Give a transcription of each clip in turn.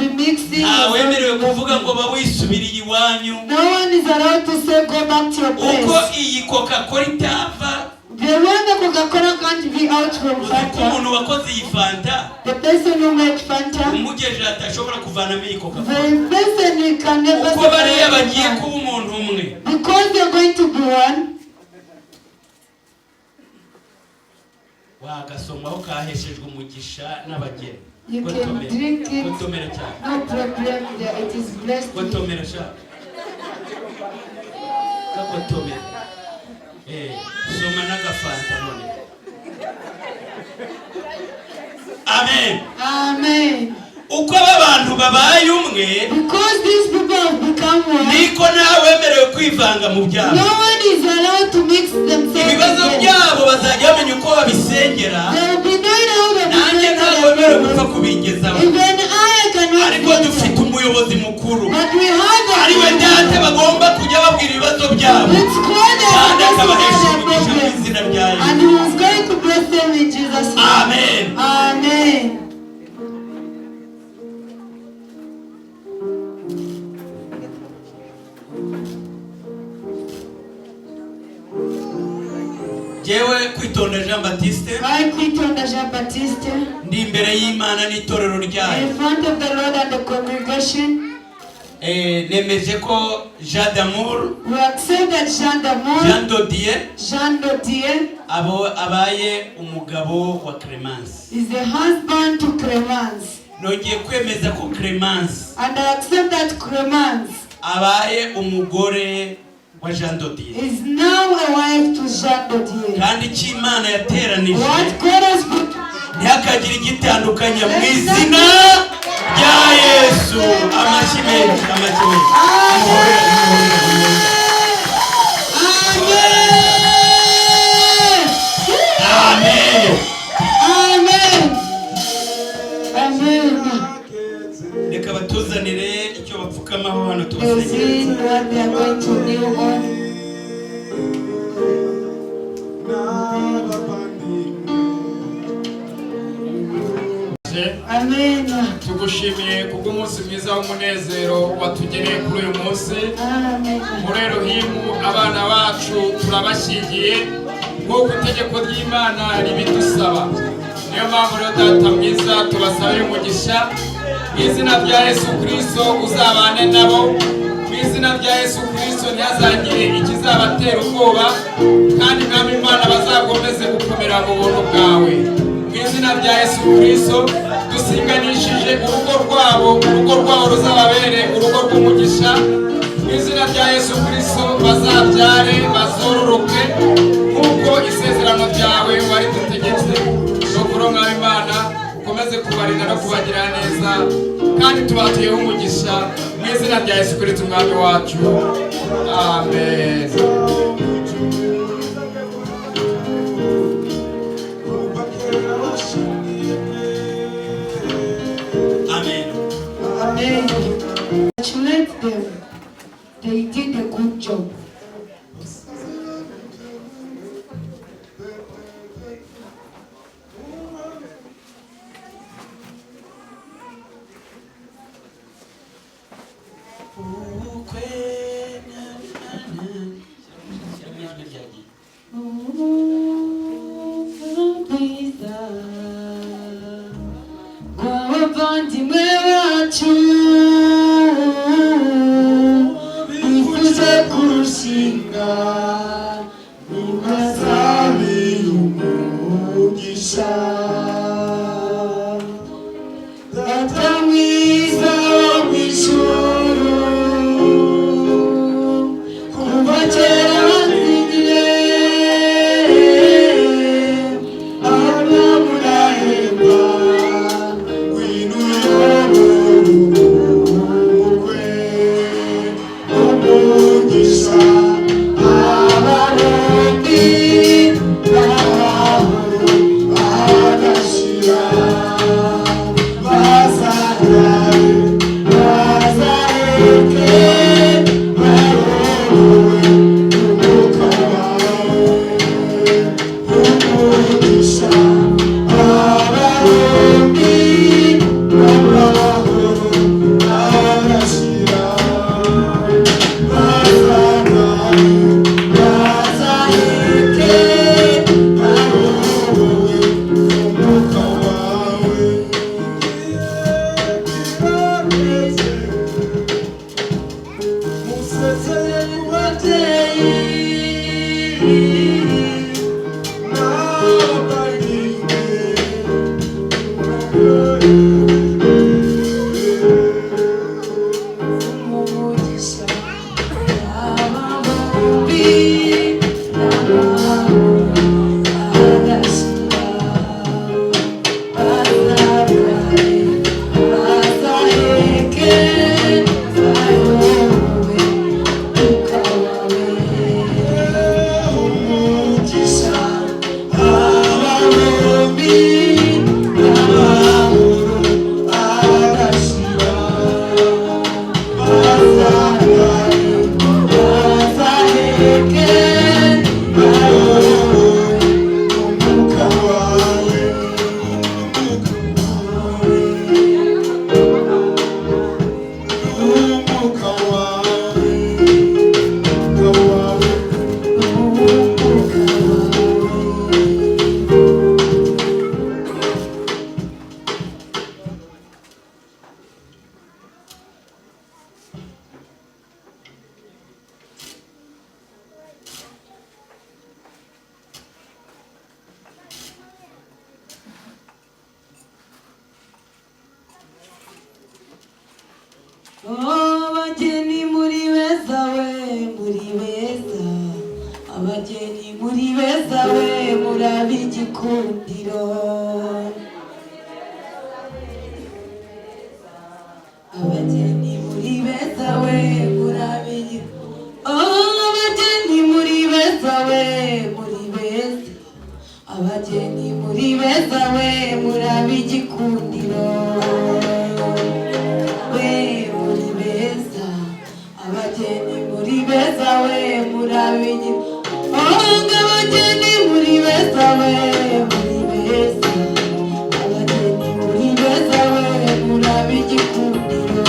be mixing. Wemerewe kuvuga ngo bawisubiriye iwanyu. No one is allowed to say go back to your place. Uko iyi Coca-Cola itava. The one the Coca-Cola can't be out from Fanta. Umuntu wakoze iyi Fanta. The person who made Fanta. Umugeje atashobora kuvanamo iyi Coca-Cola. The person can never. Uko bariya bagiye kuba umuntu umwe. Because they're going to be one. Wagasomaho kaheshejwe umugisha n'abageni. You can drink it. No problem there. It is blessed. Gotomera sha. Gotomera. Soma n'agafanta none. Amen. Amen. Uko abantu babaye umwe. Because these people have become one. Niko nawe wemerewe kwivanga mu byabo. No one is allowed to mix themselves. Ibibazo byabo bazajya bamenya uko babisengera. Nanjye ntabwo wemerewe gupfa kubingezaho. Ariko dufite umuyobozi mukuru. Ari we Data bagomba kujya babwira ibibazo byabo. Kandi akabahesha umugisha mu izina rya Yesu. And he was going to bless them in Jesus' name. Amen. Amen. Jewe Kwitonda Jean Baptiste. I Kwitonda Jean Baptiste. Ndi imbere y'Imana n'itorero ryayo. In front of the Lord and the congregation. Nemeje ko Jean d'Amour. We accept that Jean d'Amour. Jean Dodier. Jean Dodier. Abaye umugabo wa Clemence. Is the husband to Clemence. Nongeye kwemeza ko Clemence. And I accept that Clemence. Abaye umugore wa Jean Dodier. Is now a wife to Jean Dodier. Kandi cy'Imana yateranije. What God has put. Ntihakagire igitandukanya mu izina rya Yesu. Amashyi menshi. Amen. Amen. Amen. Reka batuzanire icyo bapfukamaho hano What they are going to kneel on. Amen. Tugushimiye kubw'umunsi mwiza w'umunezero watugeneye kuri uyu munsi. Muri Elohimu abana bacu turabashyingiye nk'uko itegeko ry'Imana ribidusaba. Niyo mpamvu rero Data mwiza tubasabira umugisha mu izina rya Yesu Kristo uzabane nabo. Mu izina rya Yesu Kristo ntihazagire ikizabatera ubwoba, kandi mwami Imana bazagomeze gukomera mu buntu bwawe. Mu izina rya Yesu Kristo dusinganishije urugo rwabo ruzababere urugo rw'umugisha. Mu izina rya Yesu Kristo bazabyare bazororoke nk'uko isezerano ryawe wari dutegetse. Nokuro mwami Imana ukomeze kubarinda no kubagirira neza, kandi tubatuyeho umugisha mu izina rya Yesu Kristo umwami wacu. Amen. Amen. Congratulate them. They did a good job. muri beza, abageni muri beza we murabigikundiro. Abageni muri beza we murabigikundiro. Abageni muri beza we muri beza, abageni muri beza we murabigikundiro. We muri beza, abageni muri beza we murabigikundiro. Abageni muri beza we muri beza, abageni muri beza we murabigikundiro.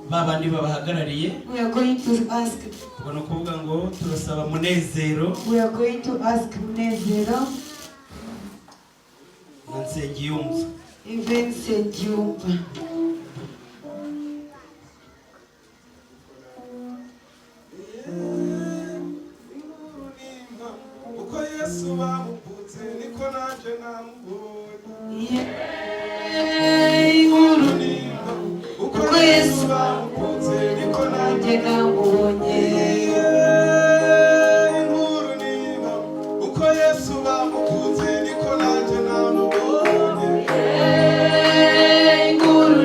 babandi babahagarariye. We are going to ask. Ubona kuvuga ngo turasaba Munezero. We are going to ask Munezero. Nsengiyumva. Even Nsengiyumva. Uko Yesu bamuputse niko naje namubonye. Inkuru nimba uko Yesu bamuputse niko naje namubonye. Inkuru nimba uko Yesu bamuputse niko naje namubonye. Inkuru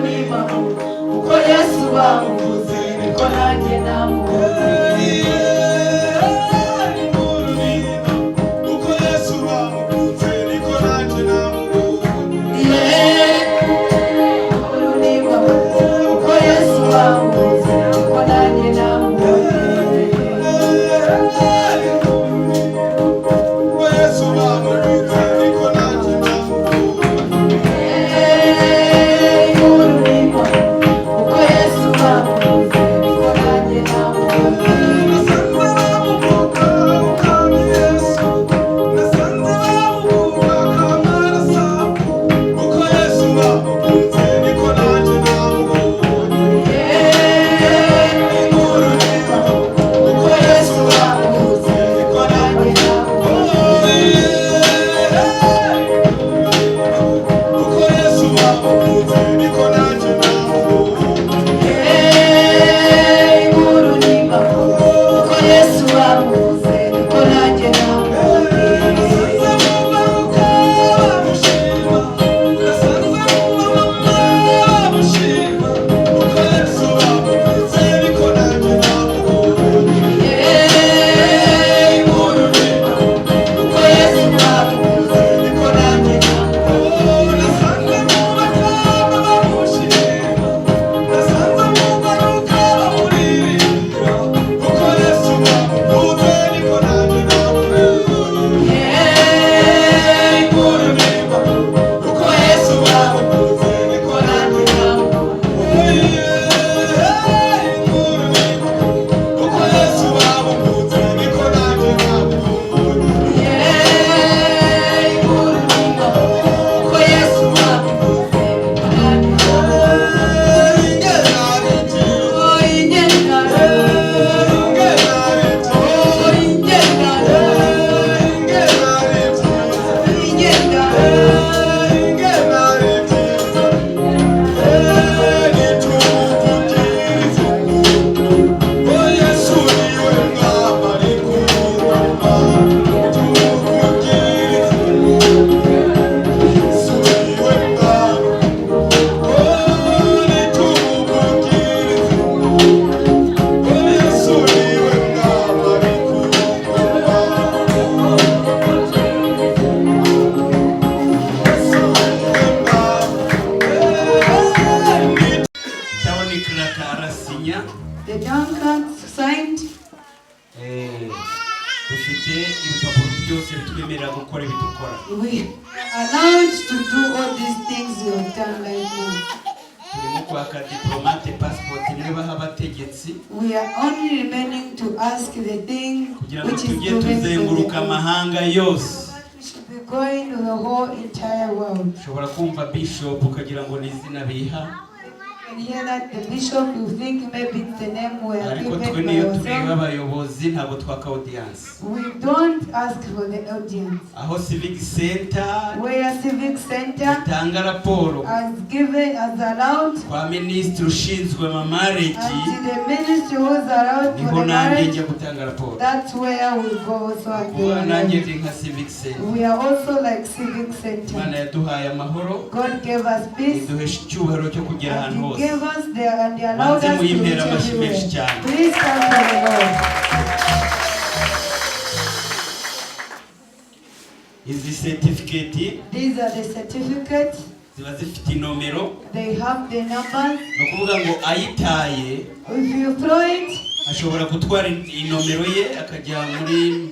dukora. We are allowed to do all these things we have done right now. Turimo kwaka diplomate passport imwe baha abategetsi We are only remaining to ask the thing kugira ngo which is tujye given to tuzenguruka the amahanga yose. We should be going to the whole entire world. Ushobora kumva bishop ukagira ngo ni izina biha, And hear that the bishop, you think maybe it's the name we are ariko given twe by niyo tureba ourselves. abayobozi ntabwo twaka audience. We don't ask for the audience. Aho civic center Where civic center itanga raporo has given, has allowed, kwa minisitiri ushinzwe amamaregi, and the ministry who is allowed for niho the nanjye marriage, njya gutanga raporo. that's where we go also at the Kuba nanjye marriage. ndi nka civic center. We are also like civic Imana center. yaduhaye amahoro, God gave us peace, iduhesha icyubahiro cyo kugera ahantu and He hose. gave us there, and He allowed Manze us to reach muyimpera amashyi menshi everywhere. cyane. Please come to the Lord. Izi certificate These are the certificates. ziba zifite inomero, They have the numbers. ni ukuvuga ngo ayitaye If you throw it, ashobora gutwara inomero ye akajya muri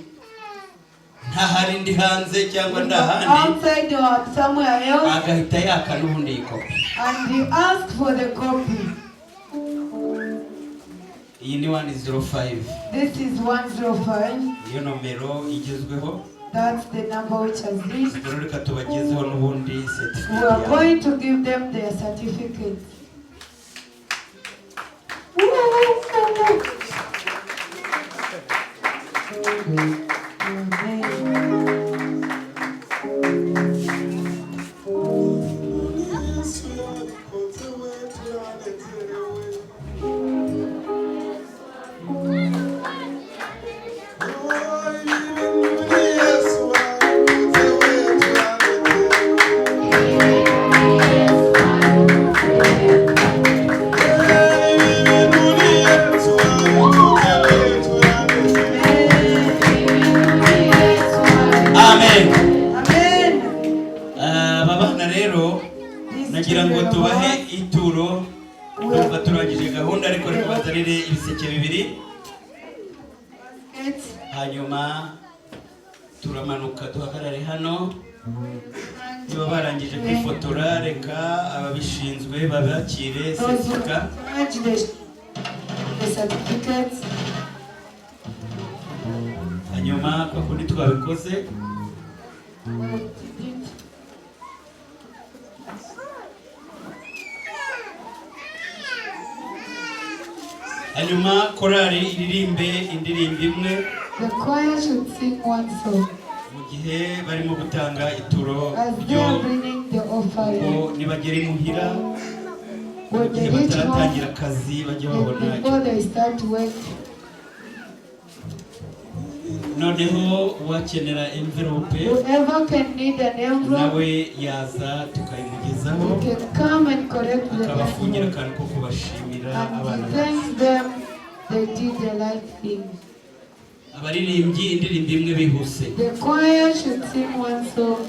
ntahari ndi hanze cyangwa ndahandi, outside or somewhere else, agahita yaka n'ubundi yikopi. and you ask for the copy. Iyi ni 105, This is 105. iyo nomero igezweho. That's the number which has reached. Rero reka tubagezeho n'ubundi We certificate are yabo. going to give them their certificates. Yesu yabikoze we turanezerewe. Oh, ibintu ni Yesu wabikoze we Amen. Amen. Aba bana rero nagira ngo tubahe ituro, tuba turangije gahunda, ariko reka bazanire ibiseke bibiri, hanyuma turamanuka duhagarare hano. Niba barangije kwifotora, reka ababishinzwe babakire Those who certificate. manage the certificates. Hanyuma kwa kundi twabikoze, hanyuma korali iririmbe indirimbo imwe The choir should sing one song mu gihe barimo gutanga ituro as they ryo are bringing the offering. ngo nibagera imuhira, mu When gihe they reach bataratangira home, akazi bajye and babona icyo. before they start work, Noneho uwakenera envelope whoever can need an envelope, nawe yaza tukayimugezaho, you can come and collect the akabafungira envelope. akantu ko kubashimira And abana he bacu. thanks them, they did the right thing. Abaririmbyi indirimbo imwe bihuse. The choir should sing one song